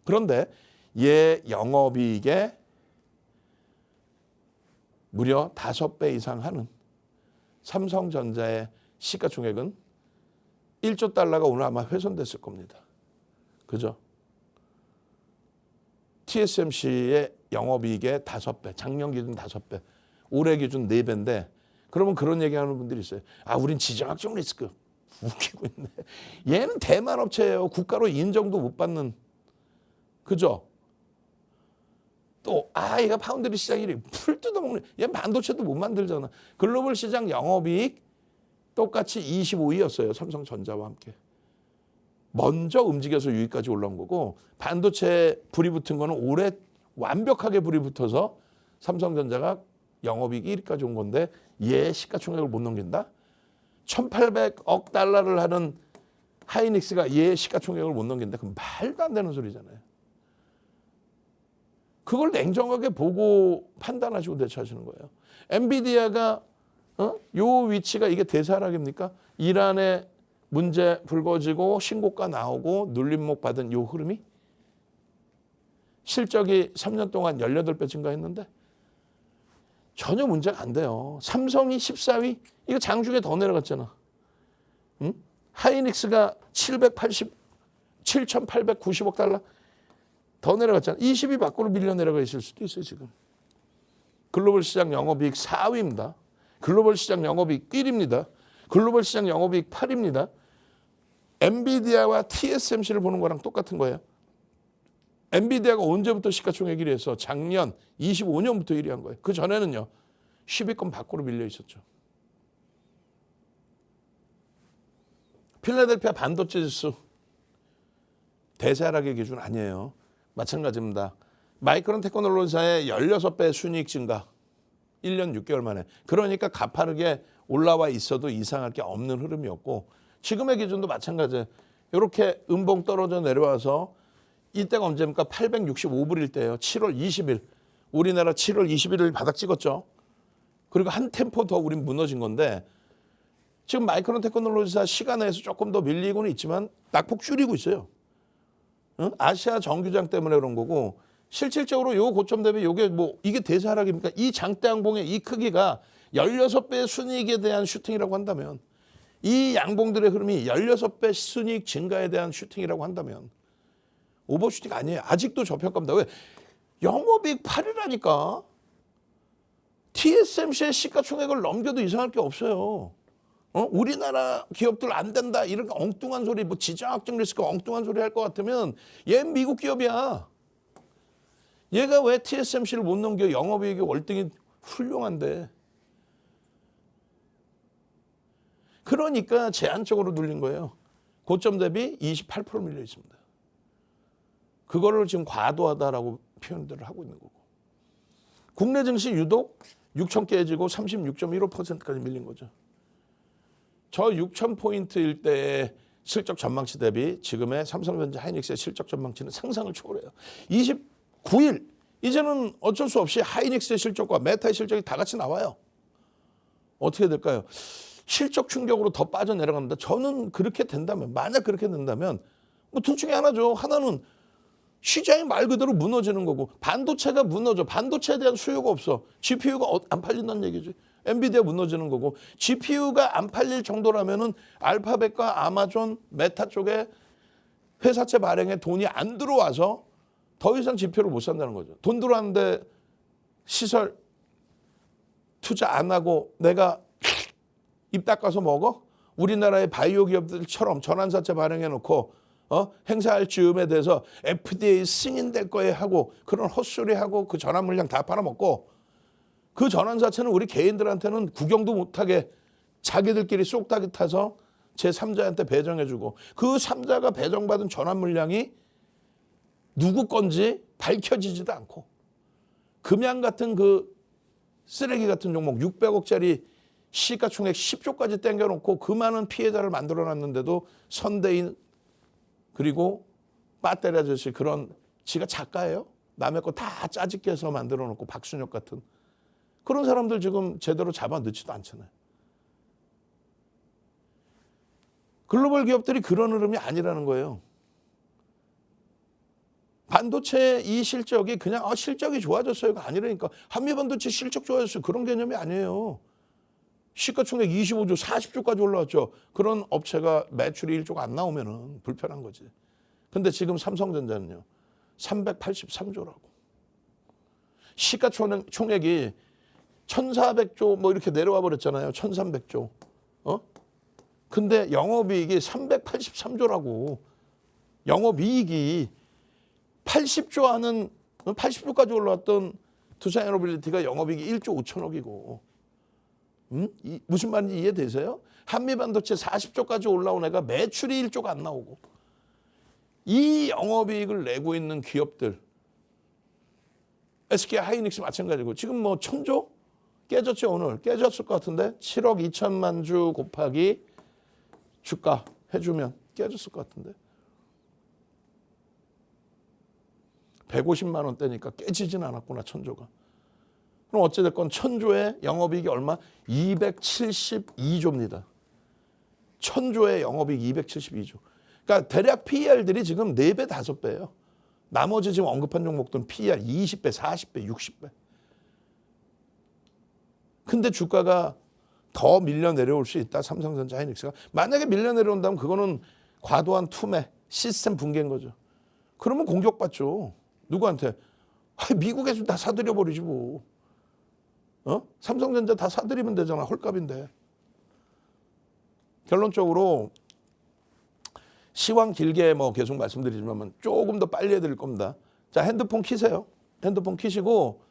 그런데 얘 영업이익의 무려 5배 이상 하는 삼성전자의 시가총액은 1조 달러가 오늘 아마 훼손됐을 겁니다. 그죠? TSMC의 영업이익의 5배, 작년 기준 5배, 올해 기준 4배인데 그러면 그런 얘기하는 분들이 있어요. 아, 우린 지정학적 리스크. 웃기고 있네. 얘는 대만 업체예요. 국가로 인정도 못 받는. 그죠? 또 얘가 파운드리 시장 1위. 풀 뜯어먹는. 얘 반도체도 못 만들잖아. 글로벌 시장 영업이익 똑같이 25위였어요. 삼성전자와 함께. 먼저 움직여서 6위까지 올라온 거고 반도체 불이 붙은 거는 올해 완벽하게 불이 붙어서 삼성전자가 영업이익 1위까지 온 건데 얘 시가총액을 못 넘긴다? 1,800억 달러를 하는 하이닉스가 얘 시가총액을 못 넘긴다? 그럼 말도 안 되는 소리잖아요. 그걸 냉정하게 보고 판단하시고 대처하시는 거예요. 엔비디아가 요 위치가 이게 대사락입니까? 이란에 문제 불거지고 신고가 나오고 눌림목 받은 요 흐름이 실적이 3년 동안 18배 증가했는데 전혀 문제가 안 돼요. 삼성이 14위 이거 장중에 더 내려갔잖아. 응? 하이닉스가 7,890억 달러 더 내려갔잖아. 20위 밖으로 밀려 내려가 있을 수도 있어요 지금. 글로벌 시장 영업이익 4위입니다. 글로벌 시장 영업이익 1위입니다. 글로벌 시장 영업이익 8위입니다. 엔비디아와 TSMC를 보는 거랑 똑같은 거예요. 엔비디아가 언제부터 시가총액 1위 해서 작년 25년부터 1위 한 거예요. 그 전에는요. 10위권 밖으로 밀려 있었죠. 필라델피아 반도체 지수 대세하락의 기준 아니에요. 마찬가지입니다. 마이크론 테크놀로지사의 16배 순이익 증가 1년 6개월 만에. 그러니까 가파르게 올라와 있어도 이상할 게 없는 흐름이었고 지금의 기준도 마찬가지예요. 이렇게 음봉 떨어져 내려와서 이때가 언제입니까? 865불일 때예요. 7월 20일. 우리나라 7월 21일 바닥 찍었죠. 그리고 한 템포 더 우린 무너진 건데 지금 마이크론 테크놀로지사 시간에서 조금 더 밀리고는 있지만 낙폭 줄이고 있어요. 응? 아시아 정규장 때문에 그런 거고 실질적으로 요 고점 대비 요게 뭐 이게 대세하락입니까? 이 장대 양봉의 이 크기가 16배 순이익에 대한 슈팅이라고 한다면 이 양봉들의 흐름이 16배 순이익 증가에 대한 슈팅이라고 한다면 오버슈팅 아니에요. 아직도 저평가입니다. 왜? 영업이익 8이라니까. TSMC의 시가총액을 넘겨도 이상할 게 없어요. 우리나라 기업들 안 된다. 이런 엉뚱한 소리, 뭐 지정학적 리스크 엉뚱한 소리 할 것 같으면 얘 미국 기업이야. 얘가 왜 TSMC를 못 넘겨? 영업이익이 월등히 훌륭한데. 그러니까 제한적으로 눌린 거예요. 고점 대비 28% 밀려 있습니다. 그거를 지금 과도하다라고 표현들을 하고 있는 거고. 국내 증시 유독 6천 깨지고 36.15%까지 밀린 거죠. 저 6,000포인트일 때의 실적 전망치 대비 지금의 삼성전자 하이닉스의 실적 전망치는 상상을 초월해요. 29일 이제는 어쩔 수 없이 하이닉스의 실적과 메타의 실적이 다 같이 나와요. 어떻게 될까요? 실적 충격으로 더 빠져내려갑니다. 저는 그렇게 된다면, 만약 그렇게 된다면 뭐 둘 중에 하나죠. 하나는 시장이 말 그대로 무너지는 거고, 반도체가 무너져. 반도체에 대한 수요가 없어. GPU가 안 팔린다는 얘기지. 엔비디아 무너지는 거고, GPU가 안 팔릴 정도라면은 알파벳과 아마존, 메타 쪽에 회사채 발행에 돈이 안 들어와서 더 이상 GPU를 못 산다는 거죠. 돈 들어왔는데 시설 투자 안 하고 내가 입 닦아서 먹어? 우리나라의 바이오 기업들처럼 전환사채 발행해 놓고 행사할 즈음에 대해서 FDA 승인될 거에 하고 그런 헛소리하고 그 전환 물량 다 팔아먹고, 그 전환사채는 우리 개인들한테는 구경도 못하게 자기들끼리 쏙다기 타서 제3자한테 배정해주고, 그 3자가 배정받은 전환 물량이 누구 건지 밝혀지지도 않고, 금양 같은 그 쓰레기 같은 종목 600억짜리 시가총액 10조까지 땡겨놓고 그 많은 피해자를 만들어놨는데도 선대인 그리고 배터리 아저씨, 그런 지가 작가예요? 남의 거 다 짜집게 해서 만들어놓고 박순혁 같은 그런 사람들 지금 제대로 잡아 넣지도 않잖아요. 글로벌 기업들이 그런 흐름이 아니라는 거예요. 반도체 이 실적이 그냥 실적이 좋아졌어요가 아니라니까. 한미반도체 실적 좋아졌어요. 그런 개념이 아니에요. 시가총액 25조, 40조까지 올라왔죠. 그런 업체가 매출이 1조가 안 나오면은 불편한 거지. 근데 지금 삼성전자는요, 383조라고. 시가총액이 1,400조 뭐 이렇게 내려와 버렸잖아요. 1,300조. 근데 영업이익이 383조라고. 영업이익이 80조 하는, 80조까지 올라왔던 두산에너빌리티가 영업이익이 1조 5천억이고. 무슨 말인지 이해되세요? 한미반도체 40조까지 올라온 애가 매출이 1조가 안 나오고, 이 영업이익을 내고 있는 기업들, SK 하이닉스 마찬가지고, 지금 뭐 1,000조? 깨졌죠, 오늘. 깨졌을 것 같은데 7억 2천만 주 곱하기 주가 해주면 깨졌을 것 같은데 150만 원대니까 깨지진 않았구나, 1,000조가. 그럼 어찌됐건 1,000조의 영업이익이 얼마? 272조입니다. 1,000조의 영업이익 272조. 그러니까 대략 PER들이 지금 4배, 5배예요. 나머지 지금 언급한 종목들은 PER 20배, 40배, 60배. 근데 주가가 더 밀려 내려올 수 있다, 삼성전자 하이닉스가. 만약에 밀려 내려온다면 그거는 과도한 투매, 시스템 붕괴인 거죠. 그러면 공격받죠. 누구한테? 미국에서 다 사들여 버리지 뭐. 삼성전자 다 사들이면 되잖아. 헐값인데. 결론적으로 시황 길게 뭐 계속 말씀드리지만 조금 더 빨리 해드릴 겁니다. 자, 핸드폰 키세요. 핸드폰 키시고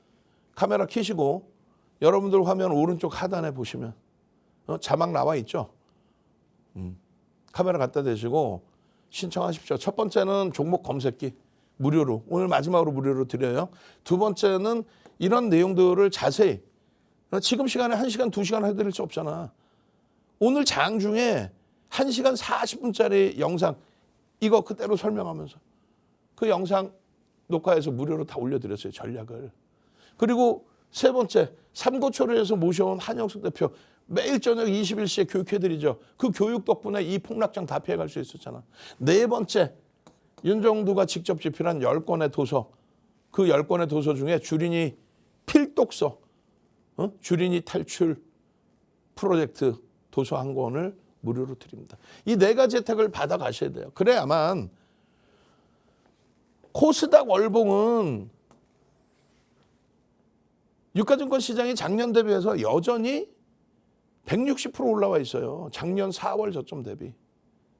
카메라 키시고 여러분들 화면 오른쪽 하단에 보시면 자막 나와 있죠. 카메라 갖다 대시고 신청하십시오. 첫 번째는 종목 검색기 무료로, 오늘 마지막으로 무료로 드려요. 두 번째는 이런 내용들을 자세히, 지금 시간에 1시간, 2시간 해드릴 수 없잖아. 오늘 장 중에 1시간 40분짜리 영상 이거 그대로 설명하면서 그 영상 녹화해서 무료로 다 올려드렸어요, 전략을. 그리고 세 번째, 삼고초려에서 모셔온 한영숙 대표 매일 저녁 21시에 교육해드리죠. 그 교육 덕분에 이 폭락장 다 피해갈 수 있었잖아. 네 번째, 윤정두가 직접 집필한 10권의 도서, 그 10권의 도서 중에 주린이 필독서, 주린이 탈출 프로젝트 도서 한 권을 무료로 드립니다. 이 네 가지 혜택을 받아 가셔야 돼요. 그래야만 코스닥 월봉은 유가증권 시장이 작년 대비해서 여전히 160% 올라와 있어요. 작년 4월 저점 대비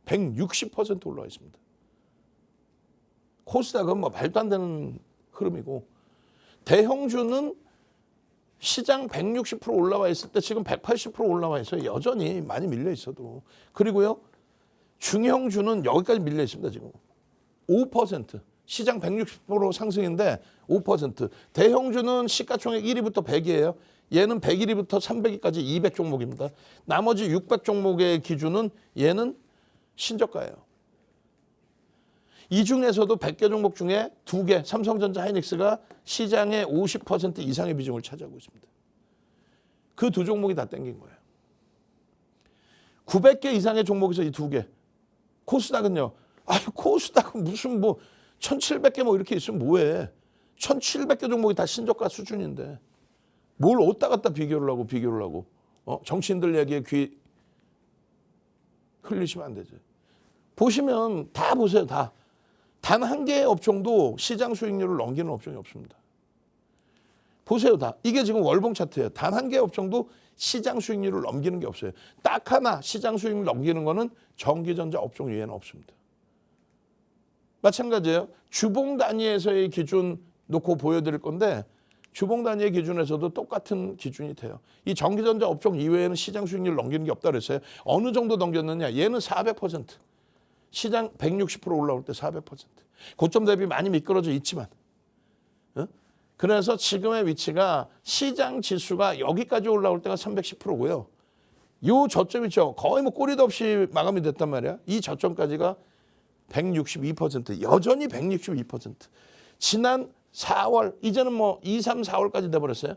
160% 올라와 있습니다. 코스닥은 뭐 말도 안 되는 흐름이고, 대형주는 시장 160% 올라와 있을 때 지금 180% 올라와 있어요. 여전히 많이 밀려 있어도. 그리고요, 중형주는 여기까지 밀려 있습니다. 지금 5%. 시장 160% 상승인데 5%. 대형주는 시가총액 1위부터 100이에요. 얘는 101위부터 300위까지 200 종목입니다. 나머지 600 종목의 기준은 얘는 신저가예요. 이 중에서도 100개 종목 중에 2개, 삼성전자, 하이닉스가 시장의 50% 이상의 비중을 차지하고 있습니다. 그 두 종목이 다 땡긴 거예요. 900개 이상의 종목에서 이 2개. 코스닥은요. 코스닥은 무슨 뭐 1700개 뭐 이렇게 있으면 뭐해. 1700개 종목이 다 신저가 수준인데 뭘 어디다 갖다 비교를 하고. 정치인들 얘기에 귀 흘리시면 안 되지. 보시면 다 보세요. 다. 단 한 개의 업종도 시장 수익률을 넘기는 업종이 없습니다. 보세요. 다. 이게 지금 월봉 차트예요. 단 한 개의 업종도 시장 수익률을 넘기는 게 없어요. 딱 하나 시장 수익률 넘기는 거는 전기전자 업종 외에는 없습니다. 마찬가지예요. 주봉 단위에서의 기준 놓고 보여드릴 건데 주봉 단위의 기준에서도 똑같은 기준이 돼요. 이 전기전자 업종 이외에는 시장 수익률을 넘기는 게 없다 그랬어요. 어느 정도 넘겼느냐. 얘는 400%. 시장 160% 올라올 때 400%. 고점 대비 많이 미끄러져 있지만. 그래서 지금의 위치가 시장 지수가 여기까지 올라올 때가 310%고요. 요 저점 있죠. 거의 뭐 꼬리도 없이 마감이 됐단 말이야. 이 저점까지가 162%. 여전히 162%. 지난 4월, 이제는 뭐 2, 3, 4월까지 돼버렸어요.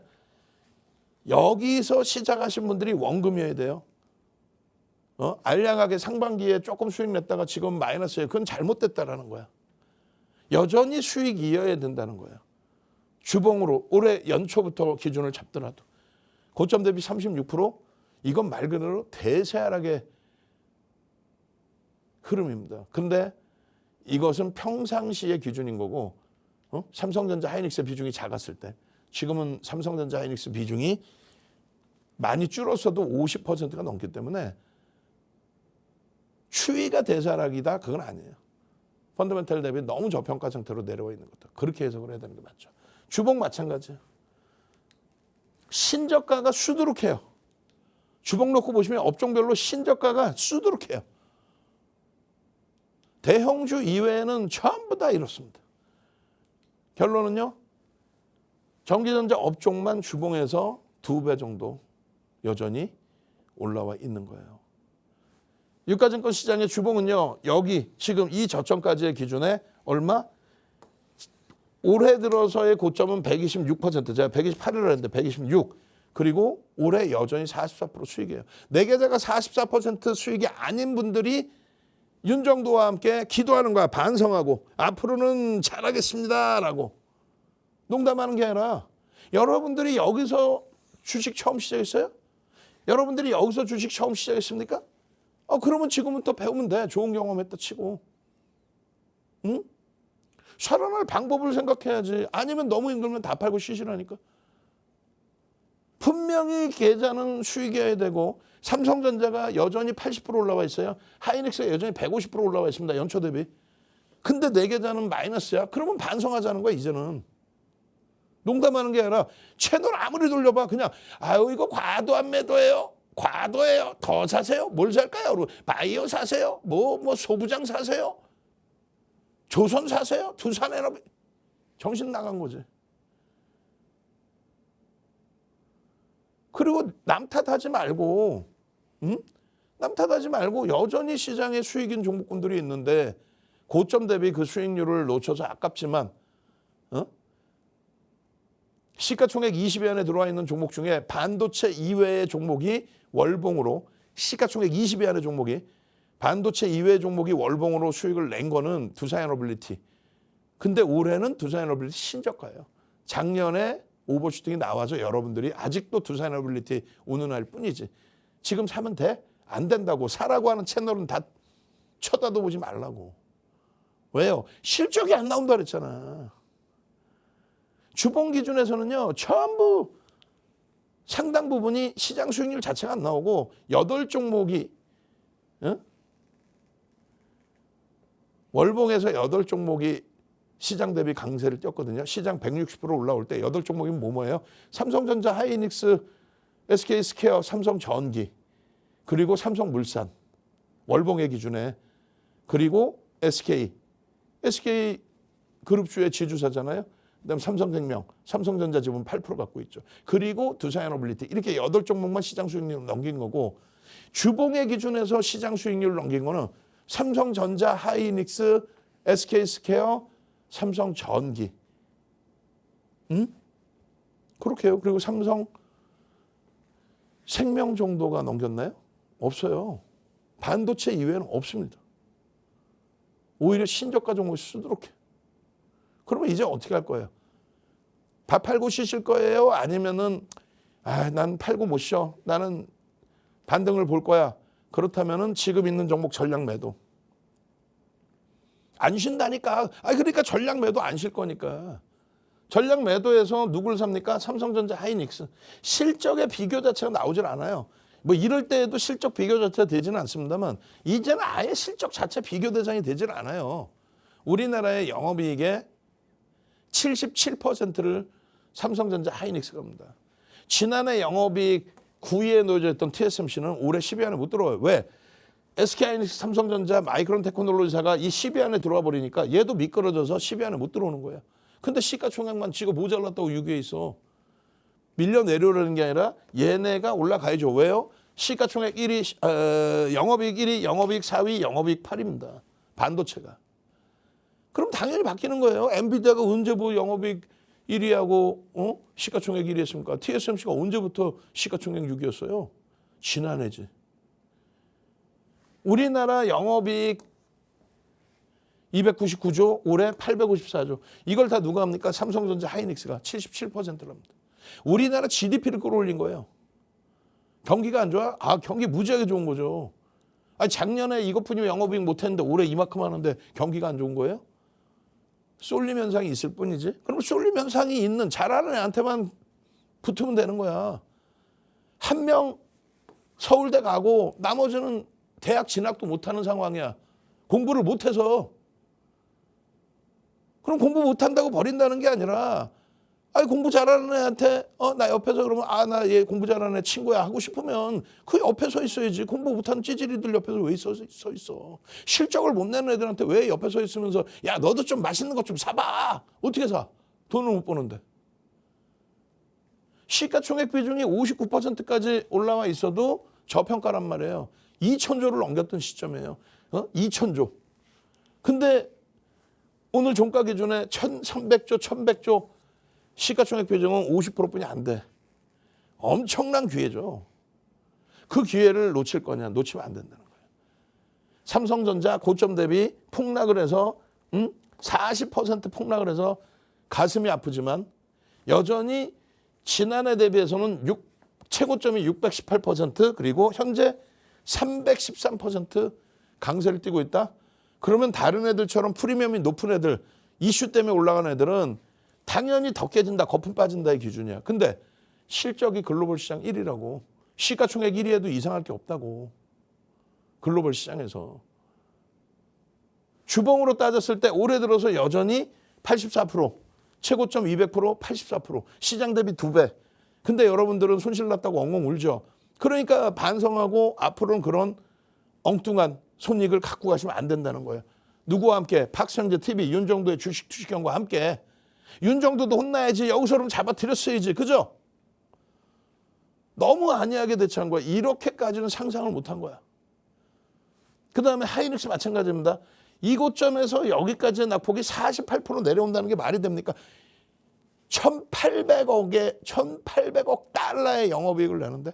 여기서 시작하신 분들이 원금이어야 돼요. 알량하게 상반기에 조금 수익 냈다가 지금 마이너스예요. 그건 잘못됐다라는 거야. 여전히 수익 이어야 된다는 거예요. 주봉으로 올해 연초부터 기준을 잡더라도. 고점 대비 36%? 이건 말 그대로 대세하락의 흐름입니다. 근데 이것은 평상시의 기준인 거고 삼성전자 하이닉스 비중이 작았을 때 지금은 삼성전자 하이닉스 비중이 많이 줄었어도 50%가 넘기 때문에 추이가 대세하락이다 그건 아니에요. 펀더멘탈 대비 너무 저평가 상태로 내려와 있는 것도 그렇게 해석을 해야 되는 게 맞죠. 주봉 마찬가지예요. 신저가가 수두룩해요. 주봉 놓고 보시면 업종별로 신저가가 수두룩해요. 대형주 이외에는 전부 다 이렇습니다. 결론은요. 전기전자 업종만 주봉에서 2배 정도 여전히 올라와 있는 거예요. 유가증권 시장의 주봉은요. 여기 지금 이 저점까지의 기준에 얼마? 올해 들어서의 고점은 126%. 제가 128이라고 했는데 126. 그리고 올해 여전히 44% 수익이에요. 내 계좌가 44% 수익이 아닌 분들이 윤정도와 함께 기도하는 거야. 반성하고 앞으로는 잘하겠습니다라고. 농담하는 게 아니라 여러분들이 여기서 주식 처음 시작했어요? 여러분들이 여기서 주식 처음 시작했습니까? 그러면 지금부터 배우면 돼. 좋은 경험했다 치고. 응? 살아날 방법을 생각해야지. 아니면 너무 힘들면 다 팔고 쉬시라니까. 분명히 계좌는 수익이어야 되고 삼성전자가 여전히 80% 올라와 있어요. 하이닉스가 여전히 150% 올라와 있습니다. 연초 대비. 근데 내 계좌는 마이너스야. 그러면 반성하자는 거야 이제는. 농담하는 게 아니라 채널 아무리 돌려봐 그냥 이거 과도한 매도예요. 과도예요. 더 사세요. 뭘 살까요? 바이오 사세요. 뭐 소부장 사세요. 조선 사세요. 두산에너비. 정신 나간 거지. 그리고 남 탓하지 말고 남 탓하지 말고 여전히 시장에 수익인 종목군들이 있는데 고점 대비 그 수익률을 놓쳐서 아깝지만 시가총액 20위 안에 들어와 있는 종목 중에 반도체 이외의 종목이 월봉으로 시가총액 20위 안에 종목이 반도체 이외의 종목이 월봉으로 수익을 낸 거는 두산에너빌리티. 근데 올해는 두산에너빌리티 신저가예요. 작년에 오버슈팅이 나와서 여러분들이 아직도 두산에너빌리티 운운할 뿐이지. 지금 사면 돼? 안 된다고. 사라고 하는 채널은 다 쳐다도 보지 말라고. 왜요? 실적이 안 나온다 그랬잖아. 주봉 기준에서는요. 전부 상당 부분이 시장 수익률 자체가 안 나오고 8종목이 월봉에서 8종목이 시장 대비 강세를 띄었거든요. 시장 160% 올라올 때 8종목이 뭐예요? 삼성전자, 하이닉스, SK스퀘어, 삼성전기, 그리고 삼성물산, 월봉의 기준에, 그리고 SK 그룹주의 지주사잖아요. 그다음 삼성생명, 삼성전자 지분 8% 갖고 있죠. 그리고 두산에너빌리티 이렇게 8종목만 시장 수익률 넘긴 거고 주봉의 기준에서 시장 수익률 넘긴 거는 삼성전자, 하이닉스, SK스퀘어, 삼성전기. 그렇게 해요. 그리고 삼성생명 정도가 넘겼나요? 없어요. 반도체 이외에는 없습니다. 오히려 신저가 종목이 수두룩해. 그러면 이제 어떻게 할 거예요? 밥 팔고 쉬실 거예요? 아니면은 난 팔고 못 쉬어. 나는 반등을 볼 거야. 그렇다면은 지금 있는 종목 전량 매도. 안 쉰다니까. 그러니까 전량 매도 안 쉴 거니까. 전량 매도에서 누굴 삽니까? 삼성전자, 하이닉스. 실적의 비교 자체가 나오질 않아요. 뭐 이럴 때에도 실적 비교 자체가 되지는 않습니다만 이제는 아예 실적 자체 비교 대상이 되질 않아요. 우리나라의 영업이익의 77%를 삼성전자, 하이닉스가 합니다. 지난해 영업이익 9위에 놓여져 있던 TSMC는 올해 10위 안에 못 들어와요. 왜? SK하이닉스, 삼성전자, 마이크론 테크놀로지사가 이 10위 안에 들어와 버리니까 얘도 미끄러져서 10위 안에 못 들어오는 거예요. 근데 시가총액만 지금 모자랐다고 6위에 있어. 밀려 내려오는 게 아니라 얘네가 올라가야죠. 왜요? 시가총액 1위, 영업이익 1위, 영업이익 4위, 영업이익 8위입니다. 반도체가. 그럼 당연히 바뀌는 거예요. 엔비디아가 언제부터 영업이익 1위하고 시가총액 1위 했습니까? TSMC가 언제부터 시가총액 6위였어요? 지난해지. 우리나라 영업이익 299조, 올해 854조. 이걸 다 누가 합니까? 삼성전자, 하이닉스가 77%를 합니다. 우리나라 GDP를 끌어올린 거예요. 경기가 안 좋아? 경기 무지하게 좋은 거죠. 작년에 이것뿐이면 영업이익 못했는데 올해 이만큼 하는데 경기가 안 좋은 거예요? 쏠림 현상이 있을 뿐이지. 그럼 쏠림 현상이 있는 잘하는 애한테만 붙으면 되는 거야. 한 명 서울대 가고 나머지는 대학 진학도 못하는 상황이야. 공부를 못해서. 그럼 공부 못한다고 버린다는 게 아니라 공부 잘하는 애한테 나 옆에서 그러면 나 얘 공부 잘하는 애 친구야 하고 싶으면 그 옆에 서 있어야지. 공부 못하는 찌질이들 옆에서 왜 서 있어. 실적을 못 내는 애들한테 왜 옆에 서 있으면서 야 너도 좀 맛있는 것 좀 사봐. 어떻게 사? 돈을 못 버는데. 시가총액 비중이 59%까지 올라와 있어도 저평가란 말이에요. 2,000조를 넘겼던 시점이에요. 2,000조. 근데 오늘 종가 기준에 1,300조, 1,100조 시가총액 비중은 50%뿐이 안 돼. 엄청난 기회죠. 그 기회를 놓칠 거냐? 놓치면 안 된다는 거예요. 삼성전자 고점 대비 폭락을 해서 40% 폭락을 해서 가슴이 아프지만 여전히 지난해 대비해서는 최고점이 618% 그리고 현재 313% 강세를 띠고 있다. 그러면 다른 애들처럼 프리미엄이 높은 애들, 이슈 때문에 올라가는 애들은 당연히 더 깨진다, 거품 빠진다의 기준이야. 근데 실적이 글로벌 시장 1위라고. 시가총액 1위에도 이상할 게 없다고. 글로벌 시장에서. 주봉으로 따졌을 때 올해 들어서 여전히 84%, 최고점 200%, 84%, 시장 대비 2배. 근데 여러분들은 손실 났다고 엉엉 울죠. 그러니까 반성하고 앞으로는 그런 엉뚱한 손익을 갖고 가시면 안 된다는 거예요. 누구와 함께? 박성재 TV, 윤정도의 주식 투시경과 함께. 윤정도도 혼나야지. 여기서 그럼 잡아뜨렸어야지. 그죠? 너무 안이하게 대처한 거야. 이렇게까지는 상상을 못한 거야. 그 다음에 하이닉스 마찬가지입니다. 이 고점에서 여기까지의 낙폭이 48% 내려온다는 게 말이 됩니까? 1,800억 달러의 영업이익을 내는데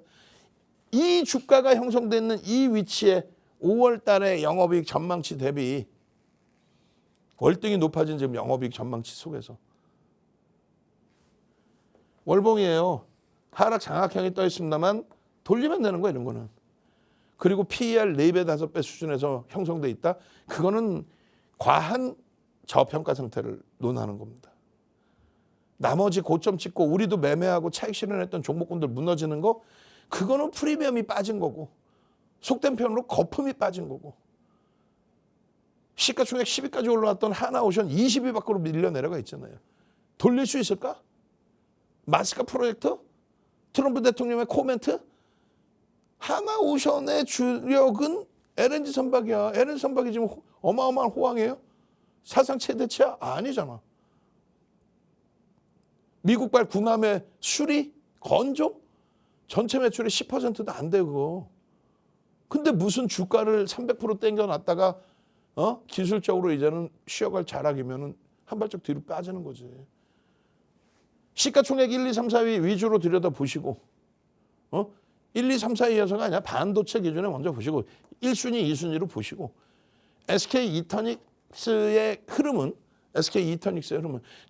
이 주가가 형성되어 있는 이 위치에 5월 달에 영업이익 전망치 대비 월등히 높아진 지금 영업이익 전망치 속에서 월봉이에요. 하락 장악형이 떠 있습니다만 돌리면 되는 거예요. 이런 거는. 그리고 PER 4배, 5배 수준에서 형성돼 있다. 그거는 과한 저평가 상태를 논하는 겁니다. 나머지 고점 찍고 우리도 매매하고 차익 실현했던 종목군들 무너지는 거 그거는 프리미엄이 빠진 거고 속된 표현으로 거품이 빠진 거고 시가총액 10위까지 올라왔던 하나오션 20위 밖으로 밀려 내려가 있잖아요. 돌릴 수 있을까? 마스크 프로젝트? 트럼프 대통령의 코멘트? 하나오션의 주력은 LNG 선박이야. LNG 선박이 지금 어마어마한 호황이에요. 사상 최대치야? 아니잖아. 미국발 군함의 수리, 건조? 전체 매출의 10%도 안 돼, 그거. 근데 무슨 주가를 300% 땡겨놨다가 기술적으로 이제는 쉬어갈 자락이면은 한 발짝 뒤로 빠지는 거지. 시가총액 1, 2, 3, 4위 위주로 들여다보시고 1, 2, 3, 4위에서가 아니라 반도체 기준에 먼저 보시고 1순위, 2순위로 보시고 SK 이터닉스의 흐름은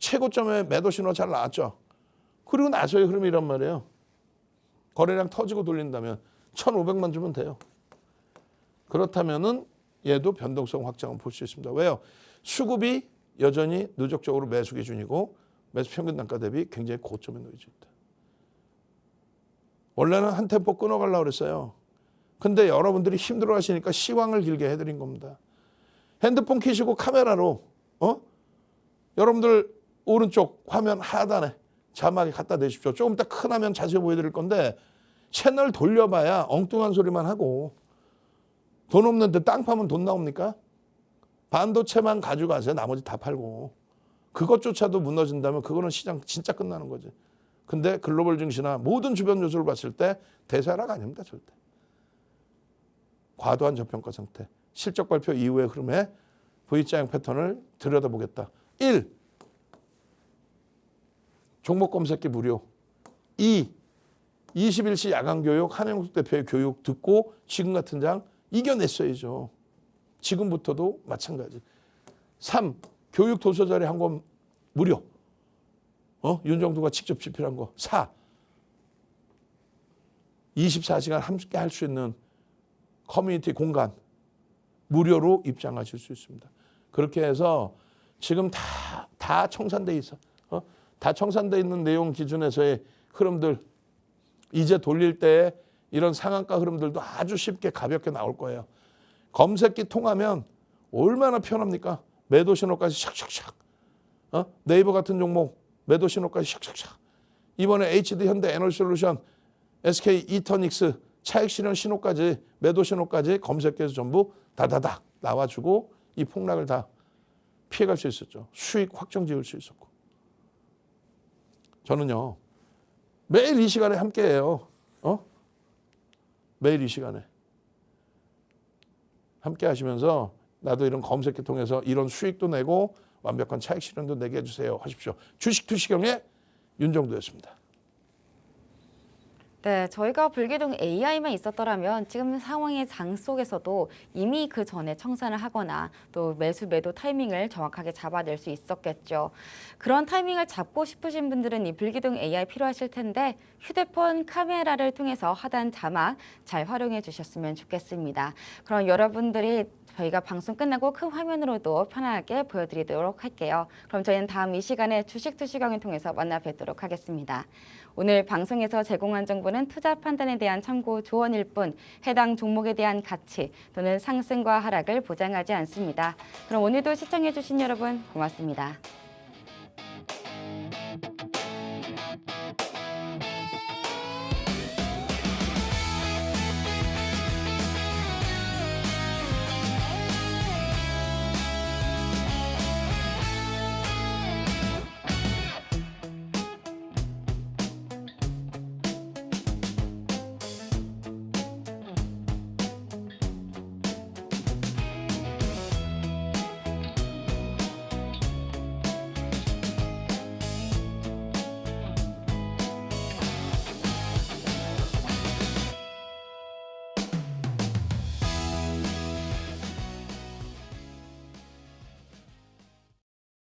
최고점에 매도 신호 잘 나왔죠. 그리고 나서의 흐름이란 말이에요. 거래량 터지고 돌린다면 1,500만 주면 돼요. 그렇다면은 얘도 변동성 확장을 볼 수 있습니다. 왜요? 수급이 여전히 누적적으로 매수 기준이고 매수 평균 단가 대비 굉장히 고점에 놓여져 있다. 원래는 한 템포 끊어가려고 그랬어요. 근데 여러분들이 힘들어 하시니까 시황을 길게 해드린 겁니다. 핸드폰 켜시고 카메라로 여러분들 오른쪽 화면 하단에 자막에 갖다 대십시오. 조금 이따 큰 화면 자세히 보여드릴 건데 채널 돌려봐야 엉뚱한 소리만 하고 돈 없는데 땅 파면 돈 나옵니까? 반도체만 가져가세요. 나머지 다 팔고. 그것조차도 무너진다면 그거는 시장 진짜 끝나는 거지. 근데 글로벌 증시나 모든 주변 요소를 봤을 때 대세하락 아닙니다. 절대. 과도한 저평가 상태. 실적 발표 이후의 흐름에 V자형 패턴을 들여다보겠다. 1. 종목 검색기 무료. 2. 21시 야간 교육 한영숙 대표의 교육 듣고 지금 같은 장 이겨냈어야죠. 지금부터도 마찬가지. 3. 교육 도서 자료 한 권 무료. 윤정두가 직접 집필한 거. 4. 24시간 함께 할 수 있는 커뮤니티 공간 무료로 입장하실 수 있습니다. 그렇게 해서 지금 다 청산돼 있어. 다 청산돼 있는 내용 기준에서의 흐름들 이제 돌릴 때 이런 상한가 흐름들도 아주 쉽게 가볍게 나올 거예요. 검색기 통하면 얼마나 편합니까? 매도 신호까지 샥샥샥. 네이버 같은 종목 매도 신호까지 샥샥샥. 이번에 HD 현대 에너지솔루션, SK 이터닉스 차익 실현 신호까지 매도 신호까지 검색기에서 전부 다다닥 나와주고 이 폭락을 다 피해갈 수 있었죠. 수익 확정 지을 수 있었고. 저는요. 매일 이 시간에 함께해요. 매일 이 시간에. 함께 하시면서 나도 이런 검색기 통해서 이런 수익도 내고 완벽한 차익 실현도 내게 해주세요 하십시오. 주식 투시경의 윤정두였습니다. 네, 저희가 불기둥 AI만 있었더라면 지금 상황의 장 속에서도 이미 그 전에 청산을 하거나 또 매수 매도 타이밍을 정확하게 잡아낼 수 있었겠죠. 그런 타이밍을 잡고 싶으신 분들은 이 불기둥 AI 필요하실 텐데 휴대폰 카메라를 통해서 하단 자막 잘 활용해 주셨으면 좋겠습니다. 그럼 여러분들이 저희가 방송 끝나고 큰 화면으로도 편하게 보여드리도록 할게요. 그럼 저희는 다음 이 시간에 주식 투시경을 통해서 만나 뵙도록 하겠습니다. 오늘 방송에서 제공한 정보는 투자 판단에 대한 참고 조언일 뿐 해당 종목에 대한 가치 또는 상승과 하락을 보장하지 않습니다. 그럼 오늘도 시청해주신 여러분 고맙습니다.